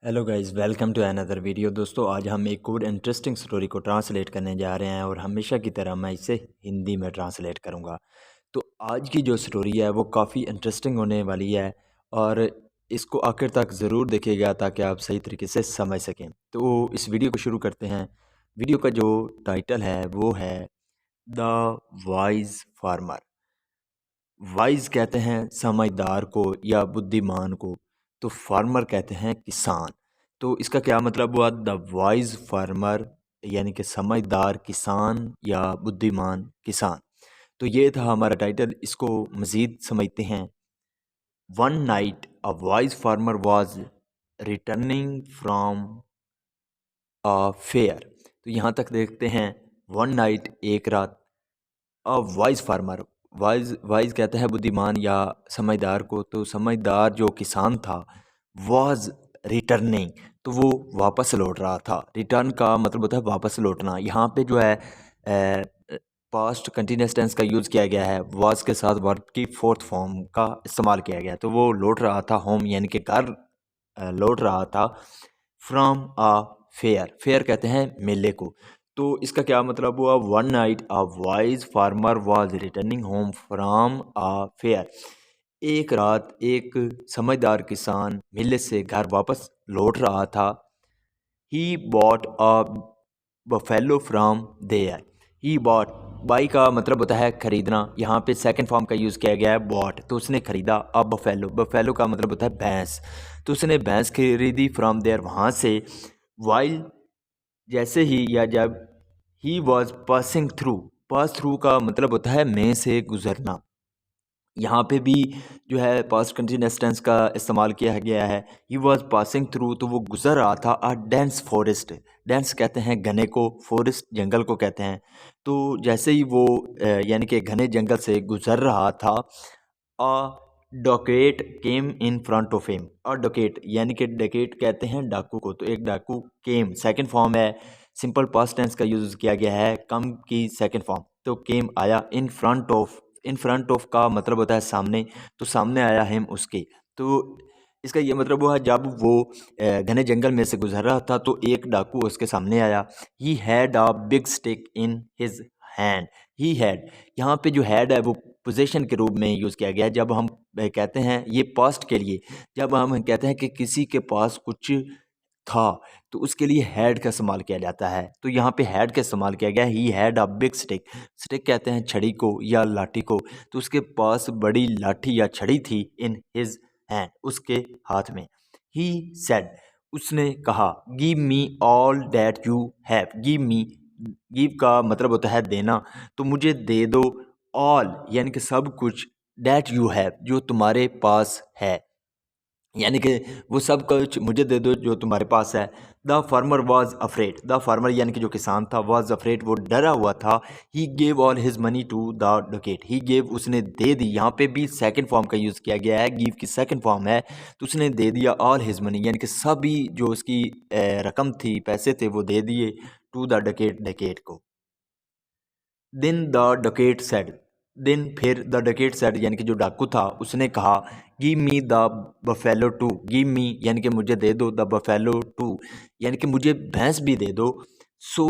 Hello guys, welcome to another video. दोस्तों, आज हम एक और इंटरेस्टिंग स्टोरी को ट्रांसलेट करने जा रहे हैं और हमेशा की तरह मैं इसे हिंदी में ट्रांसलेट करूंगा। तो आज की जो स्टोरी है वो काफ़ी इंटरेस्टिंग होने वाली है और इसको आखिर तक ज़रूर देखिएगा ताकि आप सही तरीके से समझ सकें। तो इस वीडियो को शुरू करते हैं। वीडियो का जो टाइटल है वो है द वाइज फार्मर। वाइज कहते हैं समझदार को या बुद्धिमान को, तो फार्मर कहते हैं किसान। तो इसका क्या मतलब हुआ? द वाइज फार्मर यानी कि समझदार किसान या बुद्धिमान किसान। तो ये था हमारा टाइटल। इसको मज़ीद समझते हैं। One night a wise farmer was returning from a fair. तो यहाँ तक देखते हैं। वन नाइट, एक रात। A wise farmer, wise wise कहता है बुद्धिमान या समझदार को, तो समझदार जो किसान था वाज रिटर्निंग, तो वो वापस लौट रहा था। रिटर्न का मतलब होता है वापस लौटना। यहाँ पे जो है पास्ट कंटिन्यूस टेंस का यूज़ किया गया है। वाज के साथ वर्ब की फोर्थ फॉर्म का इस्तेमाल किया गया है। तो वो लौट रहा था होम यानी कि घर लौट रहा था। फ्रॉम अ फेयर, फेयर कहते हैं मेले को। तो इसका क्या मतलब हुआ? One night a wise farmer was returning home from a fair. एक रात एक समझदार किसान मेले से घर वापस लौट रहा था। He bought a buffalo from there. He bought, buy का मतलब होता है खरीदना। यहाँ पे सेकंड फॉर्म का यूज़ किया गया है बॉट, तो उसने खरीदा। अब बफेलो, बफेलो का मतलब होता है भैंस, तो उसने भैंस खरीदी फ्रॉम देयर, वहाँ से। वाइल, जैसे ही या जब। He was passing through, pass through का मतलब होता है में से गुजरना। यहाँ पे भी जो है पास्ट कंटिन्यूअस टेंस का इस्तेमाल किया गया है। ही वॉज पासिंग थ्रू, तो वो गुजर रहा था अ डेंस फॉरेस्ट। डेंस कहते हैं घने को, फॉरेस्ट जंगल को कहते हैं। तो जैसे ही वो यानी कि घने जंगल से गुजर रहा था, अ डोकेट केम इन फ्रंट ऑफ हिम। और डोकेट यानी कि डकेट कहते हैं डाकू को, तो एक डाकू केम सेकंड फॉर्म है। सिंपल पास्ट टेंस का यूज़ किया गया है, कम की सेकंड फॉर्म। तो केम आया, in front of, in front of का मतलब होता है सामने, तो सामने आया हिम उसके। तो इसका ये मतलब हुआ जब वो घने जंगल में से गुजर रहा था तो एक डाकू उसके सामने आया। He had a big stick in his hand. He had, यहाँ पे जो हैड है वो पोजीशन के रूप में यूज़ किया गया है। जब हम कहते हैं ये पास्ट के लिए, जब हम कहते हैं कि किसी के पास कुछ था, तो उसके लिए हैड का इस्तेमाल किया जाता है। तो यहाँ पे हैड का इस्तेमाल किया गया। He had a big stick, stick कहते हैं छड़ी को या लाठी को, तो उसके पास बड़ी लाठी या छड़ी थी। इन हिज हैंड, उसके हाथ में। ही सेड, उसने कहा। Give me all that you have. Give me, give का मतलब होता है देना, तो मुझे दे दो। ऑल यानी कि सब कुछ, दैट यू हैव जो तुम्हारे पास है, यानी कि वो सब कुछ मुझे दे दो जो तुम्हारे पास है। The farmer was afraid, the farmer यानी कि जो किसान था, वॉज अफ्रेड वो डरा हुआ था। He gave all his money to the dacoit. He gave उसने दे दी, यहाँ पे भी सेकंड फॉर्म का यूज़ किया गया है, गिव की सेकंड फॉर्म है। तो उसने दे दिया ऑल हिज मनी यानी कि सभी जो उसकी रकम थी, पैसे थे, वो दे दिए टू द डोकेट, डकेट को। Then the dacoit said, then फिर द डकेट सेड यानी कि जो डाकू था उसने कहा। Give me the buffalo too. Give me यानी कि मुझे दे दो, द बफेलो टू यानी कि मुझे भैंस भी दे दो। So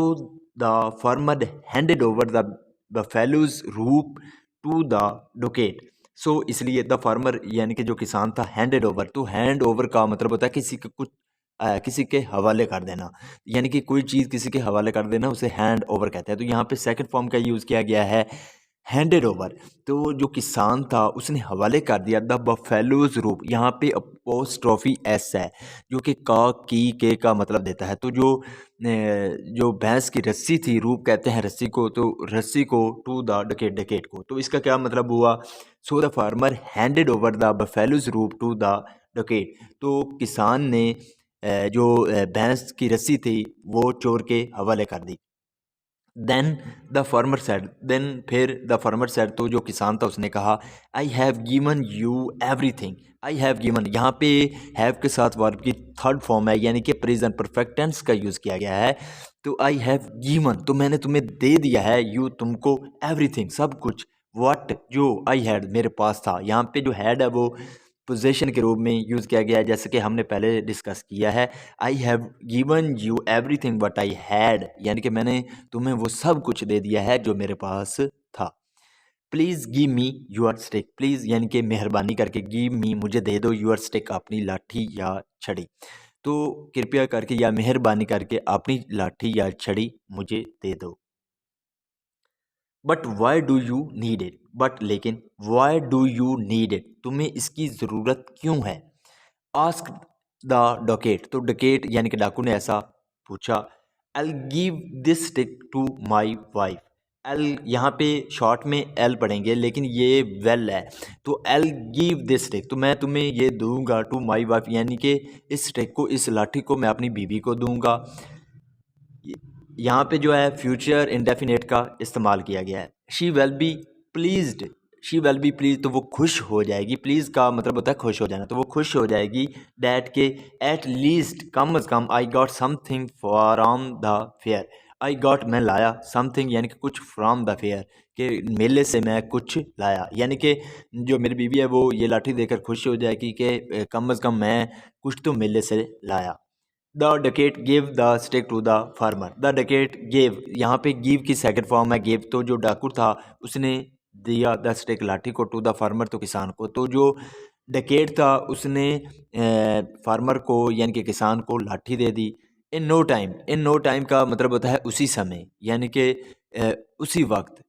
the farmer handed over the buffaloes rook to the डोकेट। सो इसलिए द फार्मर यानी कि जो किसान था, हैंडेड ओवर, तो हैंड ओवर का मतलब होता है किसी के कुछ किसी के हवाले कर देना, यानी कि कोई चीज़ किसी के हवाले कर देना उसे हैंड ओवर कहते हैं। तो यहाँ पे सेकंड फॉर्म का यूज़ किया गया है हैंडेड ओवर। तो जो किसान था उसने हवाले कर दिया द बफेलोज रूप। यहाँ पे अपोस्ट्रोफी एस है जो कि का की के का मतलब देता है। तो जो भैंस की रस्सी थी, रूप कहते हैं रस्सी को, तो रस्सी को टू द डकेट, डकेट को। तो इसका क्या मतलब हुआ? So the farmer handed over the buffaloes rook to the Duckett. तो किसान ने जो भैंस की रस्सी थी वो चोर के हवाले कर दी। Then the farmer said, then फिर द फार्मर सेड, तो जो किसान था उसने कहा। I have given you everything. I have given, यहाँ पे हैव के साथ वर्ब की थर्ड फॉर्म है यानी कि प्रेजेंट परफेक्ट टेंस का यूज़ किया गया है। तो आई हैव गिवन, तो मैंने तुम्हें दे दिया है, यू तुमको, एवरीथिंग सब कुछ, व्हाट जो आई हैड मेरे पास था। यहाँ पे जो हैड है वो पोजीशन के रूप में यूज़ किया गया है, जैसे कि हमने पहले डिस्कस किया है। आई have given you everything what I had, यानी कि मैंने तुम्हें वो सब कुछ दे दिया है जो मेरे पास था। Please give me your stick, please यानी कि मेहरबानी करके, गिव मी मुझे दे दो, योर स्टिक अपनी लाठी या छड़ी। तो कृपया करके या मेहरबानी करके अपनी लाठी या छड़ी मुझे दे दो। But why do you need it, but लेकिन why do you need it, तुम्हें इसकी ज़रूरत क्यों है। आस्क द डोकेट, तो डकेट यानी कि डाकू ने ऐसा पूछा। I'll give this stick to my wife, I'll यहाँ पे शॉर्ट में एल पढ़ेंगे लेकिन ये वेल है, तो एल गिव दिस स्टिक, तो मैं तुम्हें ये दूंगा टू माई वाइफ, यानी कि इस स्टिक को, इस लाठी को मैं अपनी बीवी को दूंगा। यहाँ पे जो है फ्यूचर इंडेफिनेट का इस्तेमाल किया गया है। She will be pleased, she will be please, तो वो खुश हो जाएगी। प्लीज़ का मतलब होता है खुश हो जाना, तो वो खुश हो जाएगी। डैट के eight least come as come, I got something from the fair, I got मैं लाया, समथिंग यानी कि कुछ, फ्रॉम द फेयर के मेले से मैं कुछ लाया, यानी कि जो मेरी बीवी है वो ये लाठी देकर खुश हो जाएगी कि कम अज़ कम मैं कुछ तो मेले से लाया। The dacoit give the stick to the farmer, the dacoit give, यहाँ पे गिव की सेकंड फॉर्म है गिव, तो जो डाकू था उसने दिया द स्टिक लाठी को, टू द फार्मर तो किसान को, तो जो डकेट था उसने फार्मर को यानी कि किसान को लाठी दे दी। In no time, in no time का मतलब होता है उसी समय, यानी कि उसी वक्त।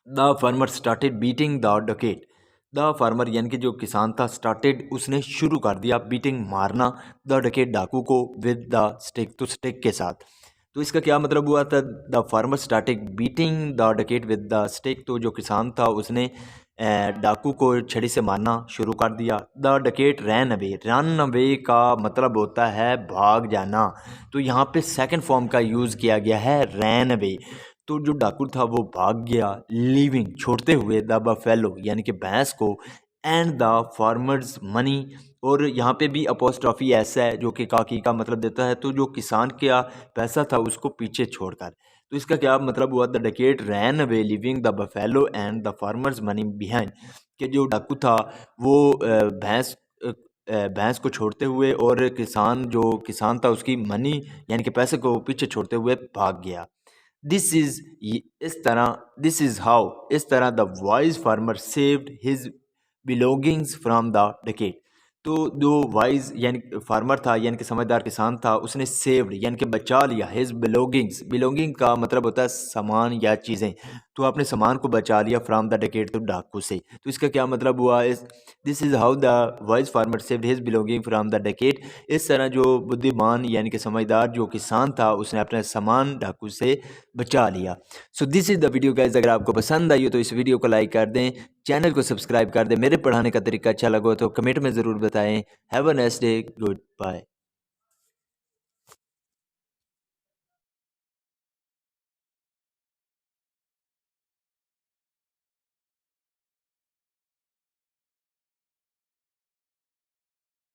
The farmer started beating the Duckett, the farmer यानी कि जो किसान था, स्टार्टेड उसने शुरू कर दिया, बीटिंग मारना, द डकेट डाकू को, विद द स्टिक तो स्टिक के साथ। तो इसका क्या मतलब हुआ था, the farmer started beating the Duckett with the stick, तो जो किसान था उसने डाकू को छड़ी से मारना शुरू कर दिया। The Duckett ran away, run away का मतलब होता है भाग जाना, तो यहाँ पे सेकंड फॉर्म का यूज़ किया गया है रैन अवे, तो जो डाकू था वो भाग गया, लीविंग छोड़ते हुए द बफेलो यानी कि भैंस को, एंड द फार्मर्स मनी, और यहाँ पे भी अपोस्ट्रॉफी ऐसा है जो कि काकी का मतलब देता है, तो जो किसान का पैसा था उसको पीछे छोड़कर। तो इसका क्या मतलब हुआ, the Duckett ran away living the buffalo and the farmers money behind, कि जो डाकू था वो भैंस को छोड़ते हुए और जो किसान था उसकी मनी यानी कि पैसे को पीछे छोड़ते हुए भाग गया। दिस इज इस तरह, दिस इज हाउ, इस तरह the wise farmer saved his belongings from the Duckett, तो जो वाइज यानी फार्मर था यानी कि समझदार किसान था, उसने सेव्ड यानी कि बचा लिया, हिज बिलोंगिंग्स, बिलोंगिंग का मतलब होता है सामान या चीज़ें, तो अपने सामान को बचा लिया फ्रॉम द डकेट, तो डाकू से। तो इसका क्या मतलब हुआ, इस this is how the wise farmer saved his belonging from the Duckett, इस तरह जो बुद्धिमान यानी कि समझदार जो किसान था उसने अपना सामान डाकू से बचा लिया। So this is the video guys, अगर आपको पसंद आई हो तो इस वीडियो को लाइक कर दें, चैनल को सब्सक्राइब कर दें, मेरे पढ़ाने का तरीका अच्छा लगा तो कमेंट में ज़रूर बताएं। Have a nice day, good bye.